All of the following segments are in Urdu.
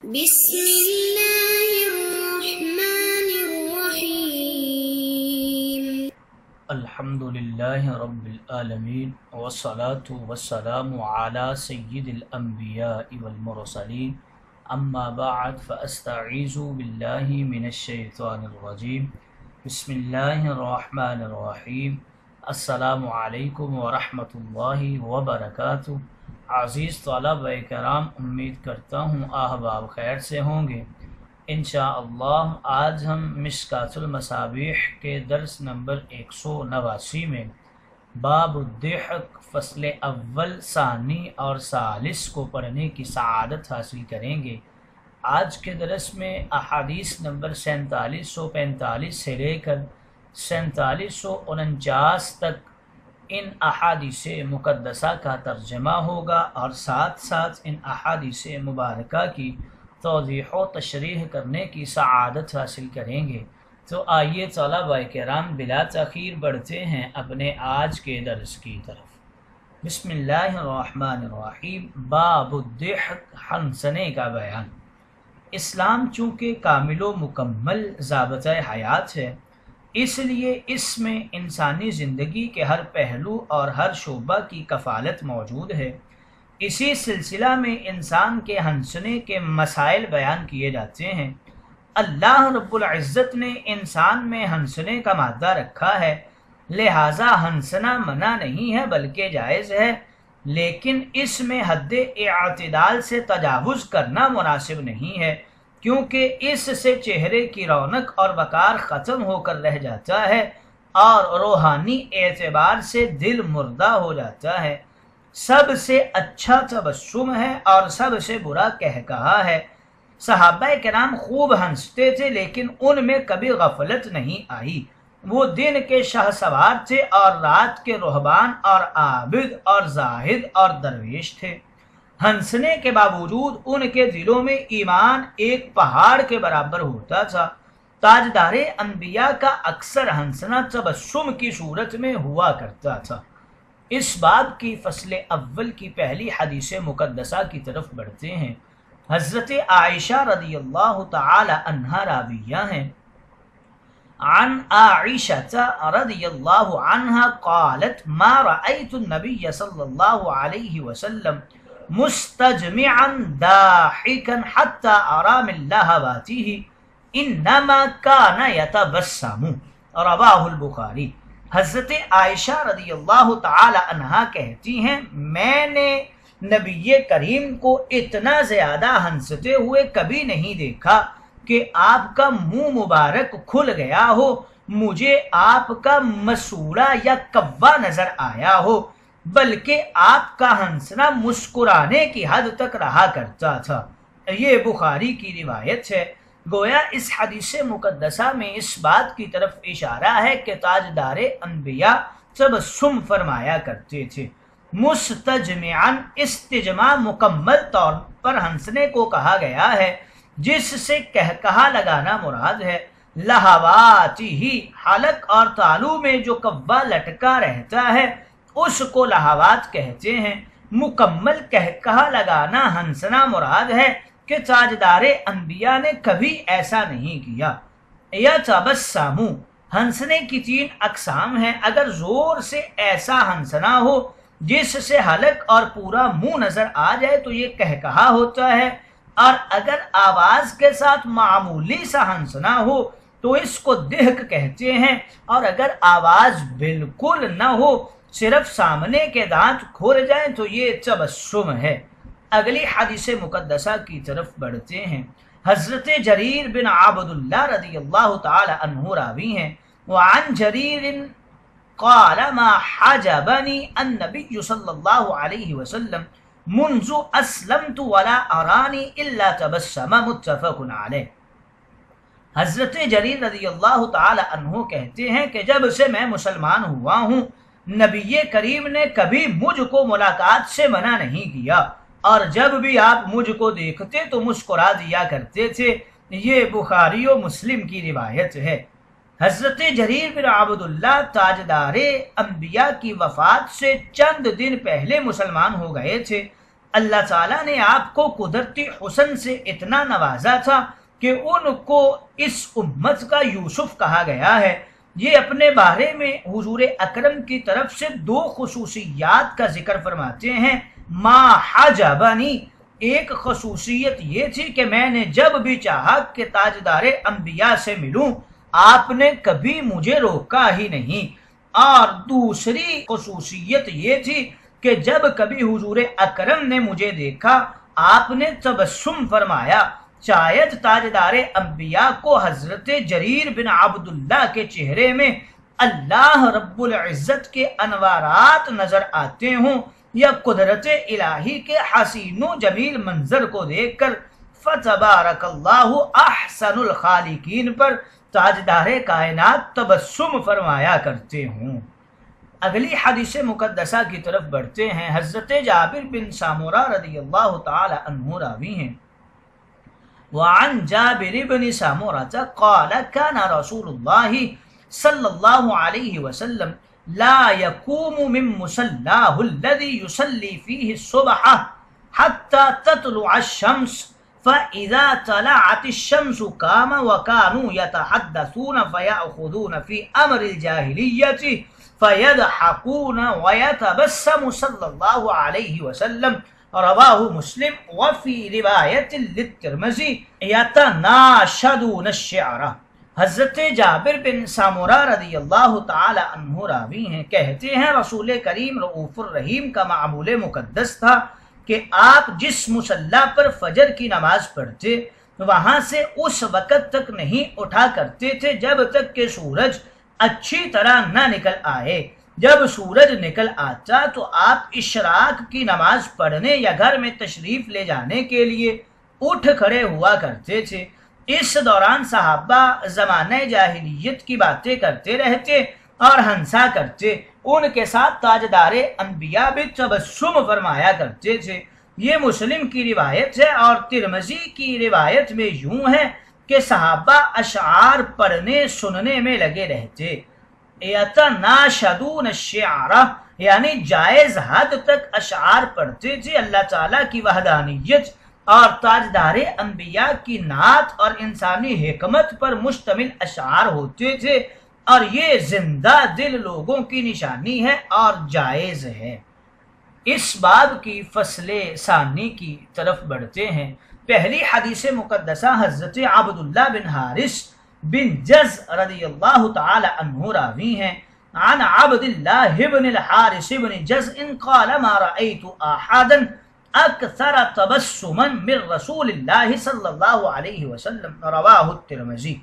بسم الله الرحمن الرحيم الحمد لله رب العالمين والصلاة والسلام على سيد الأنبياء والمرسلين أما بعد فأستعيذ بالله من الشيطان الرجيم بسم الله الرحمن الرحيم السلام علیکم ورحمۃ اللہ وبرکاتہ۔ عزیز طلبہ کرام، امید کرتا ہوں احباب خیر سے ہوں گے۔ انشاءاللہ آج ہم مشکاۃ المصابیح کے درس نمبر 189 میں باب الضحک فصل اول، ثانی اور ثالث کو پڑھنے کی سعادت حاصل کریں گے۔ آج کے درس میں احادیث نمبر 4745 سے لے کر 4749 تک ان احادیث مقدسہ کا ترجمہ ہوگا اور ساتھ ساتھ ان احادیث مبارکہ کی توضیح و تشریح کرنے کی سعادت حاصل کریں گے۔ تو آئیے طلبہ کرام بلا تاخیر بڑھتے ہیں اپنے آج کے درس کی طرف۔ بسم اللہ الرحمن الرحیم۔ باب الضحک، ہنسنے کا بیان۔ اسلام چونکہ کامل و مکمل ضابطۂ حیات ہے، اس لیے اس میں انسانی زندگی کے ہر پہلو اور ہر شعبہ کی کفالت موجود ہے۔ اسی سلسلہ میں انسان کے ہنسنے کے مسائل بیان کیے جاتے ہیں۔ اللہ رب العزت نے انسان میں ہنسنے کا مادہ رکھا ہے، لہٰذا ہنسنا منع نہیں ہے بلکہ جائز ہے، لیکن اس میں حد اعتدال سے تجاوز کرنا مناسب نہیں ہے، کیونکہ اس سے چہرے کی رونق اور وقار ختم ہو کر رہ جاتا ہے اور روحانی اعتبار سے دل مردہ ہو جاتا ہے۔ سب سے اچھا تبسم ہے اور سب سے برا قہقہا ہے۔ صحابہ کرام خوب ہنستے تھے لیکن ان میں کبھی غفلت نہیں آئی۔ وہ دن کے شاہ سوار تھے اور رات کے رہبان اور عابد اور زاہد اور درویش تھے۔ ہنسنے کے باوجود ان کے دلوں میں ایمان ایک پہاڑ کے برابر ہوتا تھا۔ تاجدار انبیاء کا اکثر ہنسنا تبسم کی صورت میں ہوا کرتا تھا۔ اس باب کی فصل اول کی پہلی حدیث مقدسہ کی طرف بڑھتے ہیں۔ حضرت عائشہ رضی اللہ تعالی عنہا راویہ ہیں۔ عن عائشة رضی اللہ عنہا قالت ما رأيت النبي صلی اللہ علیہ وسلم مستجمعا ضاحكا حتى ارى من لهباته انما كان يتبسم، رواہ البخاری۔ حضرت عائشہ رضی اللہ تعالی عنہا کہتی ہیں، میں نے نبی کریم کو اتنا زیادہ ہنستے ہوئے کبھی نہیں دیکھا کہ آپ کا منہ مبارک کھل گیا ہو، مجھے آپ کا مسولہ یا کوا نظر آیا ہو، بلکہ آپ کا ہنسنا مسکرانے کی حد تک رہا کرتا تھا۔ یہ بخاری کی روایت ہے۔ گویا اس حدیث مقدسہ میں اس بات کی طرف اشارہ ہے کہ تاجدار انبیاء تبسم فرمایا کرتے تھے۔ مستجمعاً، استجماع مکمل طور پر ہنسنے کو کہا گیا ہے، جس سے قہقہا لگانا مراد ہے۔ لہواتی ہی، حلق اور تالو میں جو کوا لٹکا رہتا ہے اس کو لہوات کہتے ہیں۔ مکمل قہقہا لگانا ہنسنا مراد ہے کہ تاجدار انبیاء نے کبھی ایسا نہیں کیا۔ یا تبسم، ہنسنے کی 3 اقسام ہیں۔ اگر زور سے ایسا ہنسنا ہو جس سے حلق اور پورا منہ نظر آ جائے تو یہ قہقہا ہوتا ہے، اور اگر آواز کے ساتھ معمولی سا ہنسنا ہو تو اس کو ضحک کہتے ہیں، اور اگر آواز بالکل نہ ہو، صرف سامنے کے دانت کھول جائیں تو یہ تبسم ہے۔ اگلی حدیث مقدسہ کی طرف بڑھتے ہیں۔ حضرت جریر بن عبداللہ رضی اللہ تعالی عنہ راوی ہیں۔ وعن جریر قال ما حجبني النبي صلی اللہ علیہ وسلم منذ اسلمت ولا ارانی الا تبسم، متفق علیہ۔ حضرت جریر رضی اللہ تعالی عنہ کہتے ہیں کہ جب سے میں مسلمان ہوا ہوں، نبی کریم نے کبھی مجھ کو ملاقات سے منع نہیں کیا، اور جب بھی آپ مجھ کو دیکھتے تو مسکرا دیا کرتے تھے۔ یہ بخاری و مسلم کی روایت ہے۔ حضرت جریر بن عبداللہ تاجدار انبیاء کی وفات سے چند دن پہلے مسلمان ہو گئے تھے۔ اللہ تعالیٰ نے آپ کو قدرتی حسن سے اتنا نوازا تھا کہ ان کو اس امت کا یوسف کہا گیا ہے۔ یہ اپنے بارے میں حضور اکرم کی طرف سے دو خصوصیات کا ذکر فرماتے ہیں۔ ما حجبنی، ایک خصوصیت یہ تھی کہ میں نے جب بھی چاہا کہ تاجدار انبیاء سے ملوں آپ نے کبھی مجھے روکا ہی نہیں، اور دوسری خصوصیت یہ تھی کہ جب کبھی حضور اکرم نے مجھے دیکھا آپ نے تبسم فرمایا۔ شاید تاجدار انبیاء کو حضرت جریر بن عبداللہ کے چہرے میں اللہ رب العزت کے انوارات نظر آتے ہوں، یا قدرت الہی کے حسین و جمیل منظر کو دیکھ کر فتبارک اللہ احسن الخالقین پر تاجدار کائنات تبسم فرمایا کرتے ہوں۔ اگلی حدیث مقدسہ کی طرف بڑھتے ہیں۔ حضرت جابر بن سامورہ رضی اللہ تعالی عنہ راوی ہیں۔ وعن جابر بن سامورة قال كان رسول الله صلى الله عليه وسلم لا يقوم من مصلاه الذي يصلي فيه الصبح حتى تطلع الشمس، فإذا طلعت الشمس قام، وكانوا يتحدثون فيأخذون في أمر الجاهلية فيضحكون ويتبسم صلى الله عليه وسلم، رواہ مسلم۔ وفی روایت للترمذی یتناشدون الشعر۔ حضرت جابر بن سامورہ رضی اللہ تعالی عنہ راوی ہیں، کہتے ہیں رسول کریم رؤوف الرحیم کا معمول مقدس تھا کہ آپ جس مصلی پر فجر کی نماز پڑھتے وہاں سے اس وقت تک نہیں اٹھا کرتے تھے جب تک کہ سورج اچھی طرح نہ نکل آئے۔ جب سورج نکل آتا تو آپ اشراق کی نماز پڑھنے یا گھر میں تشریف لے جانے کے لیے اٹھ کھڑے ہوا کرتے تھے۔ اس دوران صحابہ زمانہ جاہلیت کی باتیں کرتے رہتے اور ہنسا کرتے، ان کے ساتھ تاجدار انبیاء بھی تبسم فرمایا کرتے تھے۔ یہ مسلم کی روایت ہے، اور ترمذی کی روایت میں یوں ہے کہ صحابہ اشعار پڑھنے سننے میں لگے رہتے۔ یتناشدون الشعر یعنی جائز حد تک اشعار پڑھتے تھے۔ اللہ تعالیٰ کی وحدانیت اور تاجدار انبیاء کی نعت اور انسانی حکمت پر مشتمل اشعار ہوتے تھے، اور یہ زندہ دل لوگوں کی نشانی ہے اور جائز ہے۔ اس باب کی فصل ثانی کی طرف بڑھتے ہیں۔ پہلی حدیث مقدسہ حضرت عبداللہ بن حارث بن جز رضی اللہ تعالی عنہ راوی ہیں۔ عن عبداللہ بن الحارث بن جز قال ما رأيت احدا اکثر تبسما من رسول اللہ صلی اللہ علیہ وسلم، رواہ الترمذی۔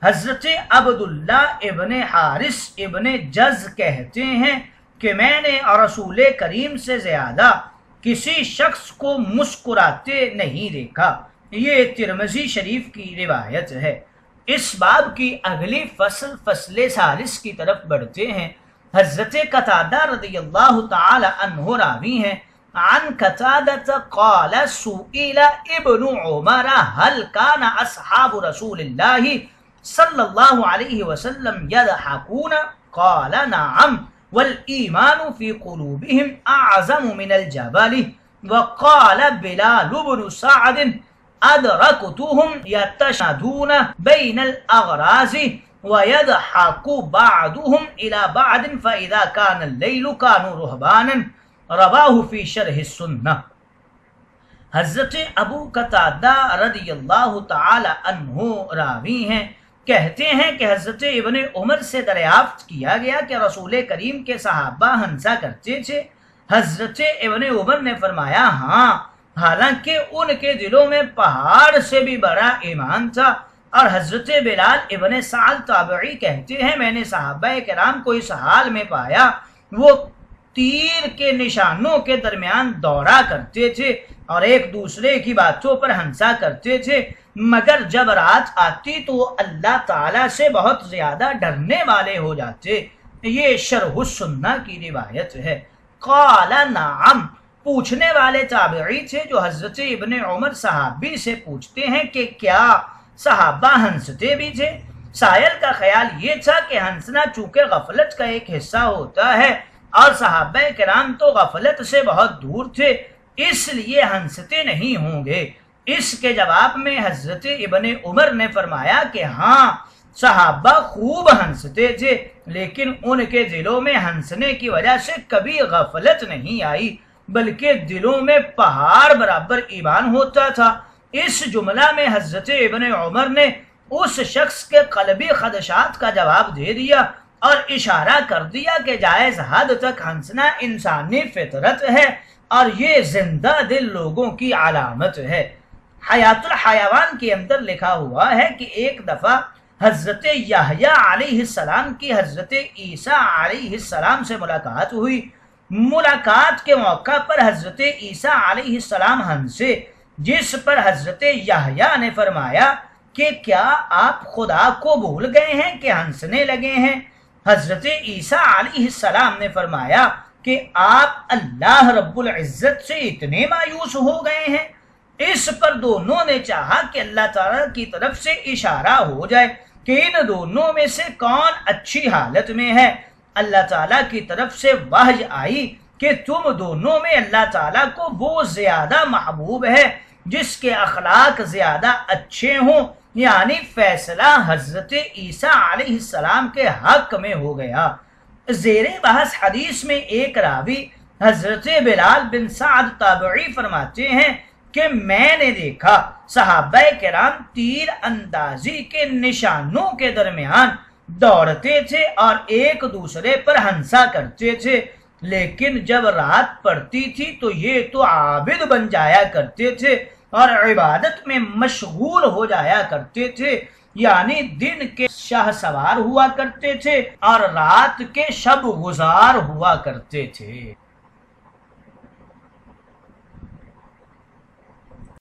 حضرت عبداللہ ابن حارث ابن جز کہتے ہیں کہ میں نے رسول کریم سے زیادہ کسی شخص کو مسکراتے نہیں دیکھا۔ یہ ترمذی شریف کی روایت ہے۔ اس باب کی اگلی فصل ثالث کی طرف بڑھتے ہیں۔ حضرت قتادہ رضی اللہ تعالی عنہ راوی ہیں۔ عن قتادہ قال سئل ابن عمر هل كان اصحاب رسول اللہ صلی اللہ علیہ وسلم يضحكون؟ قال نعم، والایمان فی قلوبهم اعظم من الجبل۔ وقال بلال بن سعد ادرکتهم یتشدون بین الاغراض ویضحک بعضهم الى بعض فاذا كان اللیل كانوا رهبانا، رواہ فی شرح السنہ۔ حضرت ابو قتادہ رضی اللہ تعالی عنہ راوی ہیں، کہتے ہیں کہ حضرت ابن عمر سے دریافت کیا گیا کہ رسول کریم کے صحابہ ہنسا کرتے تھے۔ حضرت ابن عمر نے فرمایا ہاں، حالانکہ ان کے دلوں میں پہاڑ سے بھی بڑا ایمان تھا۔ اور حضرت بلال ابن سعد تابعی کہتے ہیں میں نے صحابہ کرام کو اس حال میں پایا، وہ تیر کے نشانوں کے درمیان دوڑا کرتے تھے اور ایک دوسرے کی باتوں پر ہنسا کرتے تھے، مگر جب رات آتی تو وہ اللہ تعالیٰ سے بہت زیادہ ڈرنے والے ہو جاتے۔ یہ شرح السنہ کی روایت ہے۔ قال نعم، پوچھنے والے تابعی تھے جو حضرت ابن عمر صحابی سے پوچھتے ہیں کہ کیا صحابہ ہنستے بھی تھے؟ سائل کا خیال یہ تھا کہ ہنسنا چونکہ غفلت کا ایک حصہ ہوتا ہے اور صحابہ کرام تو غفلت سے بہت دور تھے، اس لیے ہنستے نہیں ہوں گے۔ اس کے جواب میں حضرت ابن عمر نے فرمایا کہ ہاں صحابہ خوب ہنستے تھے، لیکن ان کے دلوں میں ہنسنے کی وجہ سے کبھی غفلت نہیں آئی، بلکہ دلوں میں پہاڑ برابر ایمان ہوتا تھا۔ اس جملہ میں حضرت ابن عمر نے اس شخص کے قلبی خدشات کا جواب دے دیا اور اشارہ کر دیا کہ جائز حد تک ہنسنا انسانی فطرت ہے اور یہ زندہ دل لوگوں کی علامت ہے۔ حیات الحیوان کے اندر لکھا ہوا ہے کہ ایک دفعہ حضرت یحییٰ علیہ السلام کی حضرت عیسیٰ علیہ السلام سے ملاقات ہوئی۔ ملاقات کے موقع پر حضرت عیسیٰ علیہ السلام ہنسے، جس پر حضرت یحییٰ نے فرمایا کہ کیا آپ خدا کو بھول گئے ہیں کہ ہنسنے لگے ہیں؟ حضرت عیسیٰ علیہ السلام نے فرمایا کہ آپ اللہ رب العزت سے اتنے مایوس ہو گئے ہیں۔ اس پر دونوں نے چاہا کہ اللہ تعالیٰ کی طرف سے اشارہ ہو جائے کہ ان دونوں میں سے کون اچھی حالت میں ہے۔ اللہ تعالیٰ کی طرف سے وحی آئی کہ تم دونوں میں اللہ تعالیٰ کو وہ زیادہ محبوب ہے جس کے اخلاق زیادہ اچھے ہوں، یعنی فیصلہ حضرت عیسیٰ علیہ السلام کے حق میں ہو گیا۔ زیر بحث حدیث میں ایک راوی حضرت بلال بن سعد تابعی فرماتے ہیں کہ میں نے دیکھا صحابہ کرام تیر اندازی کے نشانوں کے درمیان دوڑتے تھے اور ایک دوسرے پر ہنسا کرتے تھے، لیکن جب رات پڑتی تھی تو یہ تو عابد بن جایا کرتے تھے اور عبادت میں مشغول ہو جایا کرتے تھے، یعنی دن کے شاہ سوار ہوا کرتے تھے اور رات کے شب گزار ہوا کرتے تھے۔